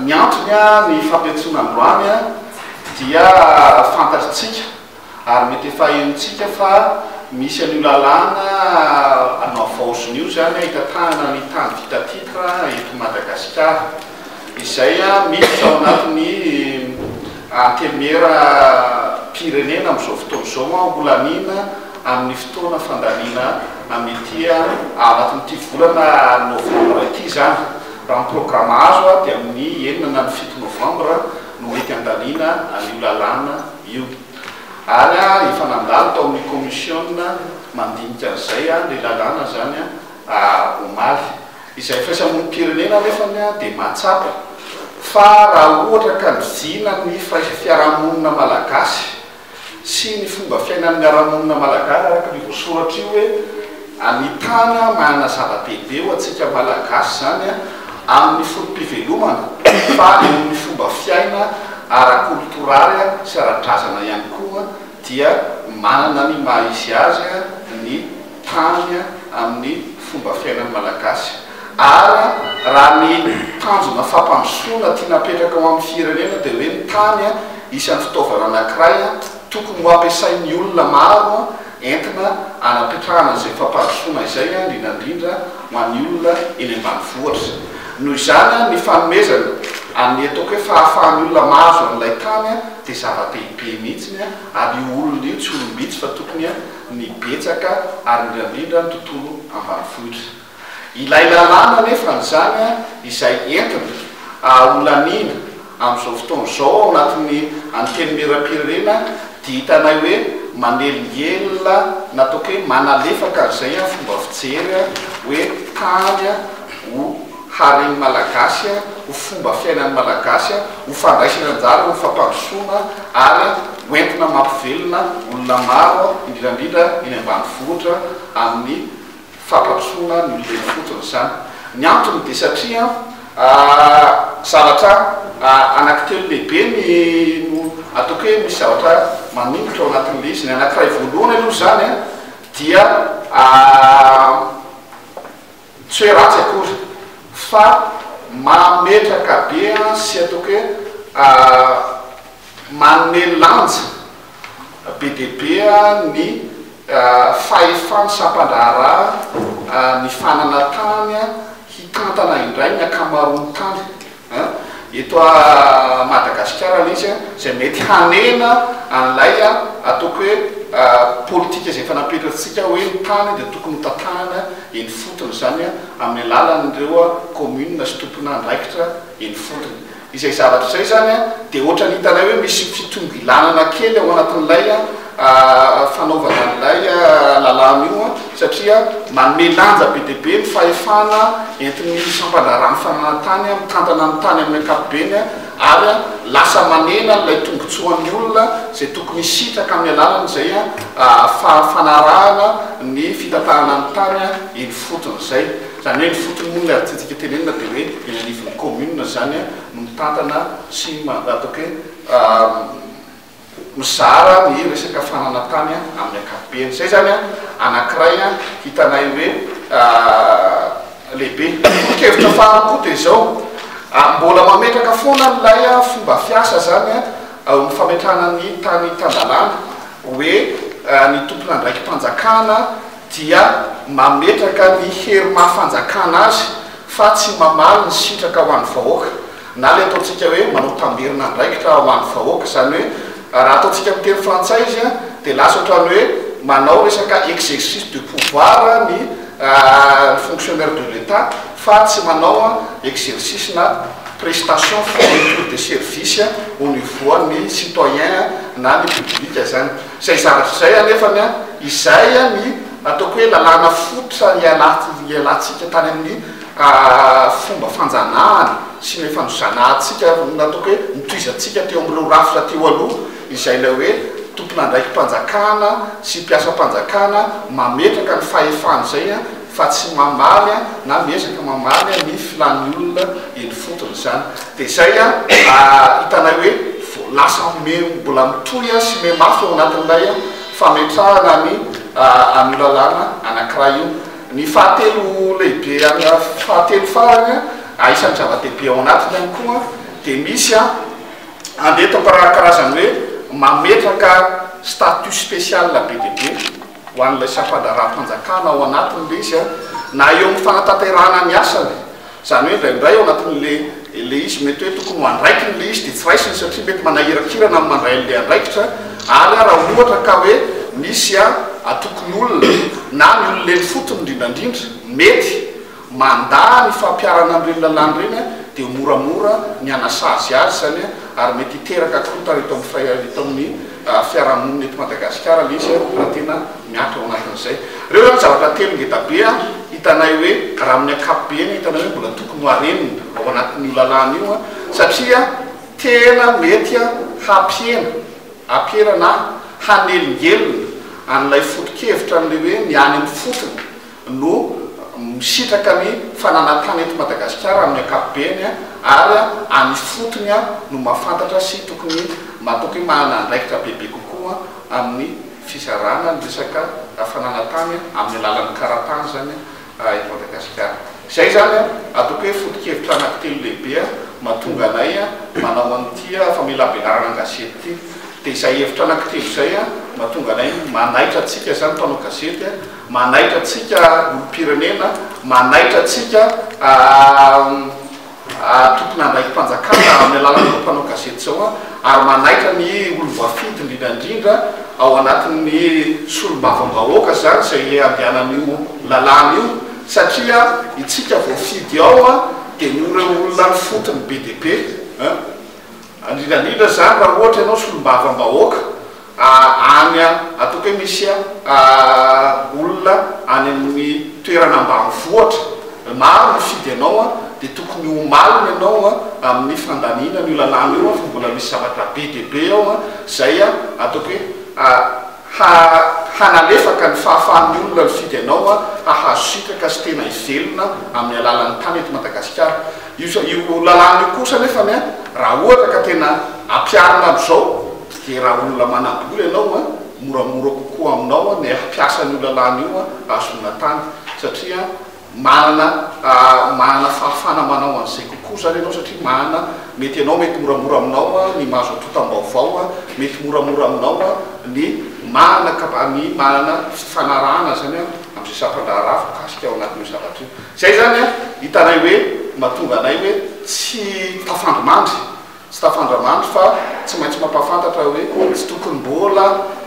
miantony ny fampiantsoana androany dia fantatritsika ary mety efa henontsika fa misy an'io lalàna anao vaosiny io zany hitatahana ny tany vita titre eto Madagasikara izay misy ao anatiny antemera pirenena amin'izao fotoana izao volanina amin'ny fotoana fandalina amin'ity anatin'ity volana novambra ity zany raha ny programme azo dia amin'ny 9 na 7 novambra no mety andalina an'io lalàna io ary efa nandalo tao amin'ny commission mandinika an'izay le lalàna zany omaly izay faisamonim-pirenena nefany dia mahatsapa fa raha ohatra ka nizina ny fiarahamonina malagasy sy ny fomba fiainan'ny miarahamonina malagasy araka ny voasoratra io hoe ny tany manana zava-dehibe ho atsika malagasy zany amin'ny forom-pivelomana fa ny fomba fiaina ara-kulturary sy ara-drazana ihany koa dia manana ny maha izy azy ny tany amin'ny fomba fiainan'ny malagasy ary raha ny tanjona fampandrosoana tia napetraka ao amin'ny firenena dia hoe ny tany isan'ny fitaovana anankiray tokony ho ampiasain'ny olona maro entina anapetrahana izay fampandrosoana izay indrindrandrindra ho an'ny olona eny ambanivohitra noho izany ny fanomezana amin'ny ataoko hoe fahafahan'ny olona mahazo an'ilay tany dia zava-dehibe mihitsiny ary io olona io tsy olombitsy fa tokony ny betsaka ary indrindrandrindra ny tontolo ambanivohitra ilay lalàna nefa n'izany izay entina olanina amin'izao fotoana izao ao anatin'ny antenimera-pirenena dia hitanay hoe manelingelina nataoko hoe manalefaka an'izay fomba fijery hoe tany ho hareny malagasy ho fomba fiainan'ny malagasy ho fandraisana anjara ho fampandrosoana ary hoentina mampivelona olona maro indrindrandrindra eny ambanivohitra amin'ny fampandrosoana ny olombelona fotsiny zany ny antony dia satria zavatra anankitelo lehibe no ataoko hoe misy zavatra manimbotra ao anatin'le izy ny anankiray voalohany aloha zany dia tsy hoe ratsy akory fa mametraka be sy ataoko hoe manome lanja be dia be ny fahefany sampandraharaha ny fanana tany hitantana indray ny akamaroany tany eto Madagasikara izy izay mety hanena an'ilay ataoko hoe politika izay efa napetratsika hoe ny tany dia tokony tantanana eny fotony zany amin'ny alalan'ireo commune sy tompona andraikitra eny fotony izay zavatra izay zany dia ohatra ny hitanay hoe misy fitongilanana kely ao anatin'ilay fanaovana an'ilay lalàna io satria manome lanja be dia be ny fahefana entin'ny sampandrarany fananantany mitantana ny tany amin'ny ankapobeny ary lasa manena n'ilay tombotsoan'ny olona izay tokony sitraka amin'ny alalana izay fanarahana ny fitatahana ny tany eny fotony izay zany hoe ny fotony monina aritsitsika tenenina dia hoe eny anivon'ny commune zany no mitantana sy ataoko hoe mizara ny resaka fananantany amin'ny ankapobeny zay zany anankiray hitanay hoe lehibe kevitra fahakoa dia zao mbola mametraka foana n'ilay fomba fiasa zany ny fametrahana ny tany tandalana hoe ny tompona andraiky mpanjakana dia mametraka ny hery mahafanjakana azy fa tsy mamaly ny sitraka ho an'ny vahoaka na le ataontsika hoe manao tamberina andraikitra ho an'ny vahoaka zany hoe raha ataontsika miteny frantsay izy dia lasa ohatrany hoe manao resaka exercice de pouvoir ny fonctionnaire de l'état fa tsy manao exercice na prestation fourniture de service au niveau ny citoyen na ny public zany zay zavatra zay anefany izay ny ataoko hoe lalàna fototra ialantsika tany amin'ny fomba fanjanahany sy ny fanozanahantsika nataoko hoe mitoizantsika teo amin'ireo rafitra teo aloha izay ilay hoe tompona andraiky mpanjakana sy mpiasa mpanjakana mametraka ny fahefany zay fa tsy mamaly na miezaka mamaly ny filan'ny olona eny fotony zany dia zay hitanay hoe lasa mbola mitoy sy me mafy ao anatin'ilay fametrahana ny amin'ny lalàna anankiray io ny fahatelo lehibe fahatelo farany isan'ny zava-dehibe ao anatiny ihany koa dia misy andeha tokarazany hoe mametraka statut spécial be dia be ho an'ilay sampandaram-panjakana ao anatin'le izy na eo amin'ny fanatanterahana ny asany zany hoe indraindray ao anatin'le izy mety hoe tokony ho andraikiny le izy dia tsy raisiny satria mety manahirakirana amin'ny mandray an'le andraikitra ary raha ohatra ka hoe misy tokony olona na ny olona eny fotony indrindrandrindra mety mandà ny fampiarana amin'ireny lalàna ireny dia moramora ny anasazy azy zany ary mety hiteraka kota reto amin'ny fiarahamonina eto Madagasikara le izy raha tena miatra ao anatin'izay. Reo zany zavatra telo ngeda be hitanay hoe raha amin'ny ankapobeny hitanay hoe mbola tokony ho arenina ao anatin'io lalàna io satria tena mety hampiena na hanelingelina an'ilay foto-kevitra an'le hoe ny any amin'ny fotony no misitraka ny fananantany eto Madagasikara amin'ny ankapobeny ary any fotony no mahafantatra sy tokony matoky manana andraikitra bebe kokoa amin'ny fizarana ny resaka fananantany amin'ny alalan'ny karatany zany eto Madagasikara. Izay zany atoko hoe foto-kevitra anankitelo lehibe mahatonga anay manao an'ity famelabelarana gazety dia izay hevitra anankitelo izay mahatonga anay manaitra atsika zany mpanao gazety manaitra atsika olom-pirenena manaitra atsika tokony andraiki-panjakana amin'ny alalan'ireo mpanao gazety zao ary manaitra ny olo-voafidy indrindrandrindra ao anatin'ny solombavam-bahoaka zany izay andehanan'io lalàna io satria itsika voafidy ao dia nyoreo olona ny fotony be dia be indrindrandrindra zany raha ohatra ianao solombavam-bahoaka any atoko hoe misy olona any amin'ny toerana ambanivohitra maro mifidy ianao dia tokony homalina ianao amin'ny fandaniana n'io lalàna io fa mbola misy zavatra be dia be ao izay atoko hoe hanalefaka ny fahafahan'ny olona mifidy ianao hahazo sitraka sy tena ivelona amin'ny alalan'ny tany eto Madagasikara. Io lalàna io kosa nefany raha ohatra ka tena ampiarina amin'izao dia raha olona manam-bola ianao moramora kokoa aminao ny hampiasa n'io lalàna io azona tany satria manana fahafana manao an'izay kokoa zany ianao satria mety ianao mety moramora aminao ny mahazo atotam-baovao mety moramora aminao ny manana fifanarahana zany amin'izay sampandraraha fakasika ao anatin'io zavatra io. Izay zany hitanay hoe mahatonga anay hoe tsy tafandrimandry fa tsy maintsy mampafantatra hoe tsy tokony mbola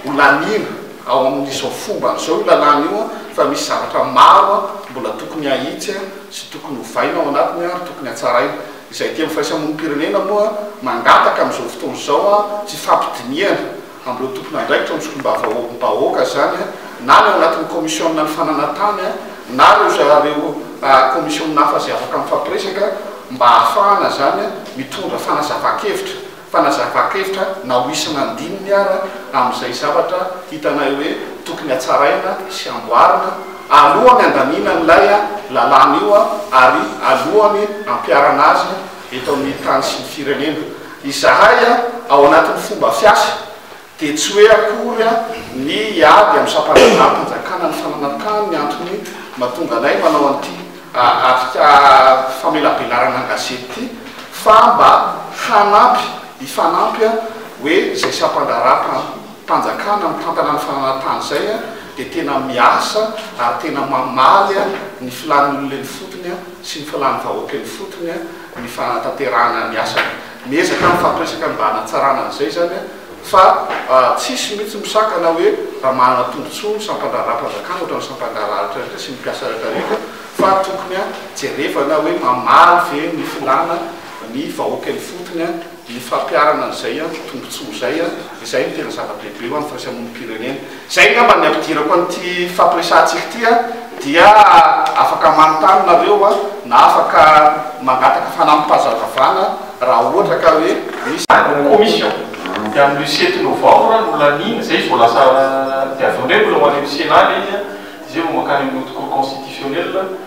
holanina ao amin'izao fomba an'izao io lalàna io fa misy zavatra maro mbola tokony ahitsy sy tokony hovaina ao anatiny ary tokony hatsaraina. Izay ty amin'ny firaisamonim-pirenena moa mangataka amin'izao fotoana izao tsy fampidiniana amin'ireo tompony andraikitra amin'ny solombavam-bahoaka zany na ny ao anatin'ny komisionna ny fananantany na reo komisionna hafa zay afaka mifampiresaka mba hahafahana zany mitondra fanazava-kevitra na hoisana andininy ary amin'izay zavatra hitanay hoe tokony hatsaraina sy amboarina alohany andaniana n'ilay lalàna io ary alohany ampiarana azy eto amin'ny tany sy ny firenena. Izahay ao anatin'ny fomba fiasa dia tsy hoe akory ny ady amin'ny sampandraram-panjakana ny fananantany ny antony mahatonga anay manao an'ity famelabelarana gazety fa mba hifanampy hoe zay sampandraram-panjakana mitantana ny fananantany zay dia tena miasa ary tena mamaly ny filan'olona eny fotony sy ny filan'ny vahoaka eny fotony ny fanatanterahana ny asany. Miezaka mifampiresaka mba hanatsarana an'izay zany fa tsisy mihitsy misakana hoe raha manana tombontsoa ny sampandraram-panjakana ohatra ny sampandrarahatra rehetra sy ny mpiasa rehetrarehetra fa tokony jerevana hoe mamaly ve ny filana ny vahoaka eny fotony ny fampiarana an'izay tombontsoa zay izay ny tena zava-dehibe ho amin'ny firaisamonim-pirenena. Izay ngamba ny ampidirako an'ity fampiresantsika ity dia afaka manontany nareo na afaka mangataka fanampy-pahazavana raha ohatra ka hoe misy commission dia amin'ny 7 novembre nolaniny zay izy voalasa diavionay mbola ho any amin'ny Sénat izy zay mankany amin'ny cour constitutionnelle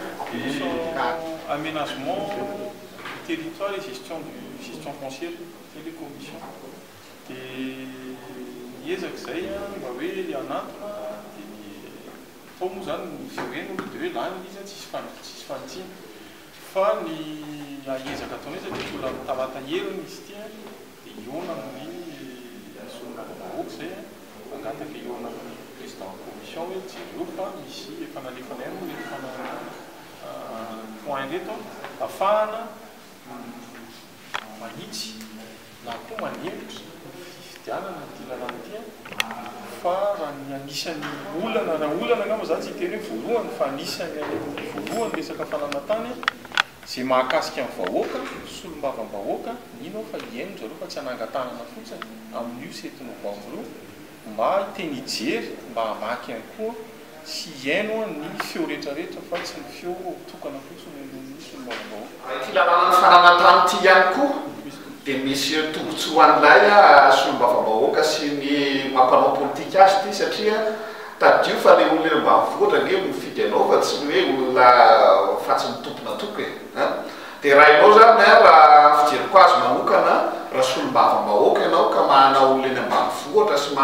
aménagement territoire et gestion foncière c'est les commissions et hiezaka zay mba hoe hanatona fao moa zany misy hoe no de hoe lany izy tsisy fanitsina fa ny aezaka ataonay satria mbola mitavataheriny izy tia dia iona amin'ny solombavam-bahoaka zay mangataka iona amin'ny président commission hoe tsy eo fa misy efa nalefana ihany mety fana point reto ahafahana manitsy na koa manevitra fifidianana ty lalàna tia fa raha ny anisan'ny olana raha olana angamba za tsy hiteny hoe voalohany fa anisany voalohany resaka fananantany zay mahakasika amin'ny vahoaka solombavam-bahoaka ino fa ihaino zareo fa tsy hanangatanana fotsiny amin'io 7 novambra mba teny ijery mba hamaky ihany koa sy ihaino ny feo rehetrarehetra fa tsy ny feo tokana fotsiny ny solombavam-bahoaka ty lalàna ny fananantany ty ihany koa dia misy tombontsy ho an'ilay solombavam-bahoaka sy ny mampanao politika azy ty satria tadio fa le olona ambanivohitra nge mifidy anao fa tsy hoe olona fa tsy mitompona toky dia raha ianao zany raha fijeriko azy manokana raha solombavam-bahoaka ianao ka mahana olona eny ambanivohitra sy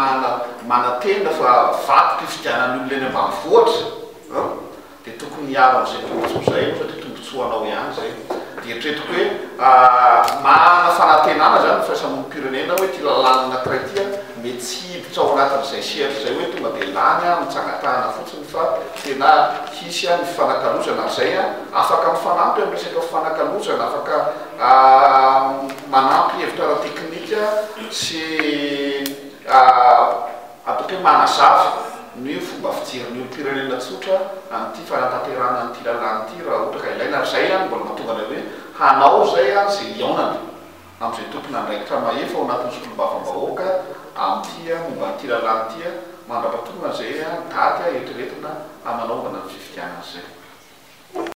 manatena fa vaty mpifidianany olona eny ambanivohitra dia tokony hiaro amin'izay tombotsoa zay satria tombotsoanao ihany zay dia etretiko hoe mahana fanantenana zany firaisam-pirenena hoe ty lalàna anankiray tya mety tsy hiditra ao anatin'izay seritra zay hoe tonga dia lany mitsangatahana fotsiny fa tena hisy ny fifanakalozana zay afaka mifanampy amin'ny resaka fifanakalozana afaka manampy hevitra ara teknika sy ataoko hoe manazava ny fomba fijerin'ny olo-pirenena tsotra amin'ity fanatanterana n'ity lalàna ity raha ohatra ka ilaina ary zay mbola mahatonga anay hoe hanao zay zay iaonana amin'izay tompona andraikitra mahefa ao anatin'ny solombavam-bahoaka amin'ity momba n'ity lalàna ity mandrapatonga zay daty eritreretina amanaovana ny fifidianana zay